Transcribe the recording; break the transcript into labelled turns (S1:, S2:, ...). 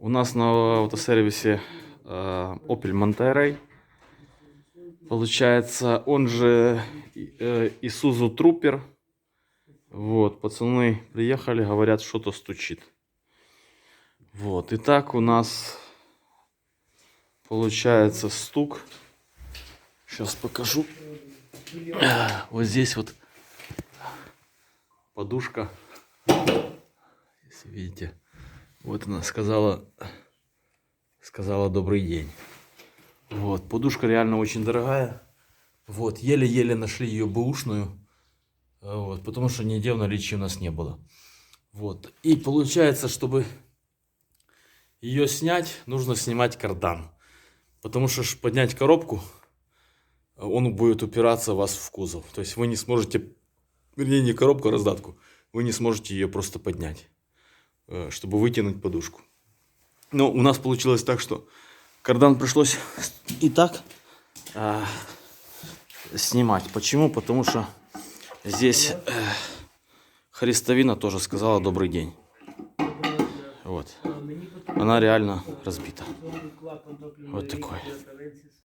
S1: У нас на автосервисе Opel Monterey. Получается, он же Isuzu Trooper. Вот, пацаны приехали, говорят, что-то стучит. Вот, итак, у нас получается стук. Сейчас покажу. Вот здесь вот подушка. Если видите, вот она сказала добрый день. Вот, подушка реально очень дорогая. Вот, еле-еле нашли ее бэушную. Вот, потому что нигде в наличии у нас не было. Вот, и получается, чтобы ее снять, нужно снимать кардан. Потому что поднять коробку, он будет упираться у вас в кузов. То есть вы не сможете, вернее, не коробку, а раздатку, вы не сможете ее просто поднять, чтобы вытянуть подушку. Но у нас получилось так, что кардан пришлось и так снимать. Почему? Потому что здесь хрестовина тоже сказала добрый день. Вот. Она реально разбита. Вот такой.